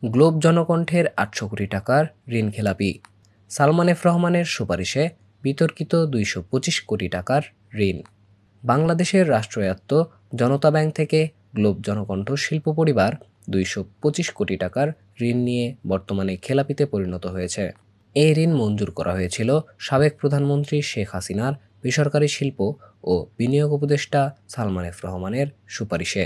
Globe জনকণ্ঠের ৮০০ কোটি টাকার ঋণ খেলাপি। সালমান এফ রহমানের সুপারিশে বিতর্কিত ২২৫ কোটি টাকার ঋণ। বাংলাদেশের রাষ্ট্রায়ত্ত জনতা ব্যাংক থেকে গ্লোব জনকণ্ঠ শিল্প পরিবার ২২৫ কোটি টাকার ঋণ নিয়ে বর্তমানে খেলাপিতে পরিণত হয়েছে। এই ঋণ মঞ্জুর করা হয়েছিল সাবেক প্রধানমন্ত্রী শেখ হাসিনার বেসরকারি শিল্প ও বিনিয়োগ উপদেষ্টা সালমান এফ রহমানের সুপারিশে।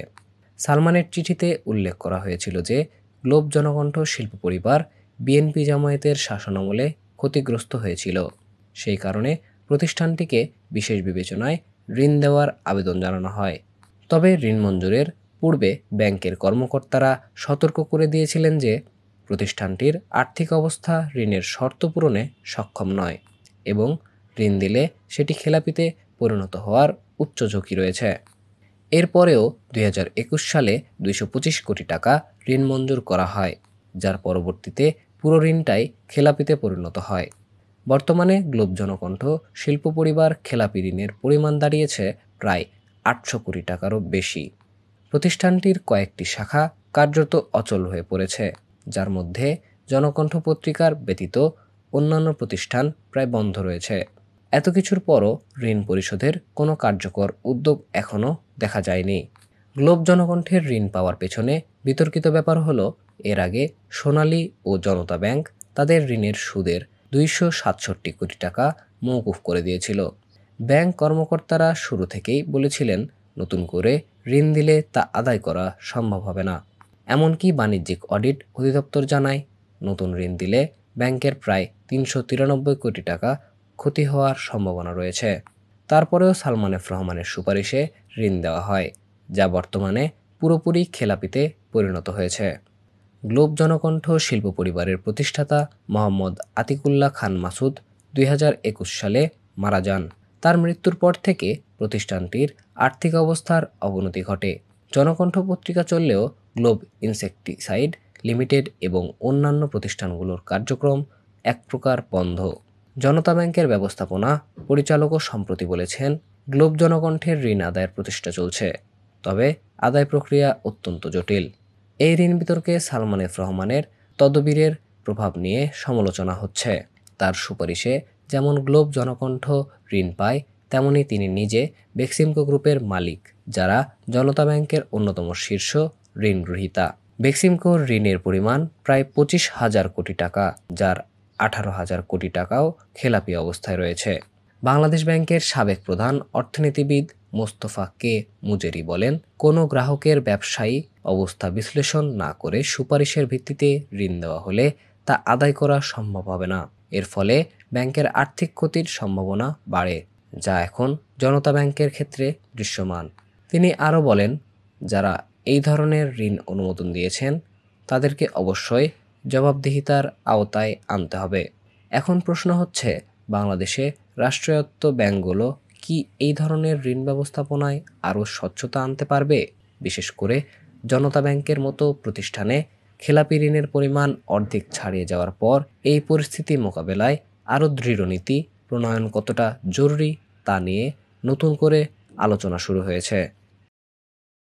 সালমানের চিঠিতে উল্লেখ করা হয়েছিল যে গ্লোব জনকণ্ঠ শিল্প পরিবার বিএনপি জামায়াতের শাসনামলে ক্ষতিগ্রস্ত হয়েছিল। সেই কারণে প্রতিষ্ঠানটিকে বিশেষ বিবেচনায় ঋণ দেওয়ার আবেদন জানানো হয়। তবে ঋণ মঞ্জুরের পূর্বে ব্যাংকের কর্মকর্তারা সতর্ক করে দিয়েছিলেন যে প্রতিষ্ঠানটির আর্থিক অবস্থা ঋণের শর্ত পূরণে সক্ষম নয় এবং ঋণ দিলে সেটি খেলাপিতে পরিণত হওয়ার উচ্চ ঝুঁকি রয়েছে। এরপরেও ২০২১ সালে ২২৫ কোটি টাকা ঋণ মঞ্জুর করা হয়, যার পরবর্তীতে পুরো ঋণটাই খেলাপিতে পরিণত হয়। বর্তমানে গ্লোব জনকণ্ঠ শিল্প পরিবার খেলাপি ঋণের পরিমাণ দাঁড়িয়েছে প্রায় ৮০০ কোটি টাকারও বেশি। প্রতিষ্ঠানটির কয়েকটি শাখা কার্যত অচল হয়ে পড়েছে, যার মধ্যে জনকণ্ঠ পত্রিকার ব্যতীত অন্যান্য প্রতিষ্ঠান প্রায় বন্ধ রয়েছে। এত কিছুর পরও ঋণ পরিশোধের কোনো কার্যকর উদ্যোগ এখনও দেখা যায়নি। গ্লোব জনকণ্ঠের ঋণ পাওয়ার পেছনে বিতর্কিত ব্যাপার হলো, এর আগে সোনালী ও জনতা ব্যাংক তাদের ঋণের সুদের ২৬৭ কোটি টাকা মওকুফ করে দিয়েছিল। ব্যাংক কর্মকর্তারা শুরু থেকেই বলেছিলেন, নতুন করে ঋণ দিলে তা আদায় করা সম্ভব হবে না। এমনকি বাণিজ্যিক অডিট অধিদপ্তর জানায়, নতুন ঋণ দিলে ব্যাংকের প্রায় ৩৯৩ কোটি টাকা ক্ষতি হওয়ার সম্ভাবনা রয়েছে। তারপরেও সালমান এফ রহমানের সুপারিশে ঋণ দেওয়া হয়, যা বর্তমানে পুরোপুরি খেলাপিতে পরিণত হয়েছে। গ্লোব জনকণ্ঠ শিল্প পরিবারের প্রতিষ্ঠাতা মোহাম্মদ আতিকুল্লাহ খান মাসুদ ২০২১ সালে মারা যান। তার মৃত্যুর পর থেকে প্রতিষ্ঠানটির আর্থিক অবস্থার অবনতি ঘটে। জনকণ্ঠ পত্রিকা চললেও গ্লোব ইনসেক্টিসাইড লিমিটেড এবং অন্যান্য প্রতিষ্ঠানগুলোর কার্যক্রম এক প্রকার বন্ধ। জনতা ব্যাংকের ব্যবস্থাপনা পরিচালকও সম্প্রতি বলেছেন, গ্লোব জনকণ্ঠের ঋণ আদায়ের প্রচেষ্টা চলছে, তবে আদায় প্রক্রিয়া অত্যন্ত জটিল। এই ঋণ বিতর্কে সালমান এফ রহমানের তদবিরের প্রভাব নিয়ে সমালোচনা হচ্ছে। তার সুপারিশে যেমন গ্লোব জনকণ্ঠ ঋণ পায়, তেমনি তিনি নিজে বেক্সিমকো গ্রুপের মালিক, যারা জনতা ব্যাংকের অন্যতম শীর্ষ ঋণ গ্রহীতা। বেক্সিমকোর ঋণের পরিমাণ প্রায় ২৫,০০০ কোটি টাকা, যার ১৮,০০০ কোটি টাকাও খেলাপি অবস্থায় রয়েছে। বাংলাদেশ ব্যাংকের সাবেক প্রধান অর্থনীতিবিদ মোস্তফা কে মুজেরি বলেন, কোনো গ্রাহকের ব্যবসায়ী অবস্থা বিশ্লেষণ না করে সুপারিশের ভিত্তিতে ঋণ দেওয়া হলে তা আদায় করা সম্ভব হবে না। এর ফলে ব্যাংকের আর্থিক ক্ষতির সম্ভাবনা বাড়ে, যা এখন জনতা ব্যাংকের ক্ষেত্রে দৃশ্যমান। তিনি আরও বলেন, যারা এই ধরনের ঋণ অনুমোদন দিয়েছেন তাদেরকে অবশ্যই জবাবদিহিতার আওতায় আনতে হবে। এখন প্রশ্ন হচ্ছে, বাংলাদেশে রাষ্ট্রায়ত্ত ব্যাংকগুলো কি এই ধরনের ঋণ ব্যবস্থাপনায় আরও স্বচ্ছতা আনতে পারবে? বিশেষ করে জনতা ব্যাংকের মতো প্রতিষ্ঠানে খেলাপি ঋণের পরিমাণ অর্ধেক ছাড়িয়ে যাওয়ার পর এই পরিস্থিতি মোকাবেলায় আরও দৃঢ় নীতি প্রণয়ন কতটা জরুরি তা নিয়ে নতুন করে আলোচনা শুরু হয়েছে।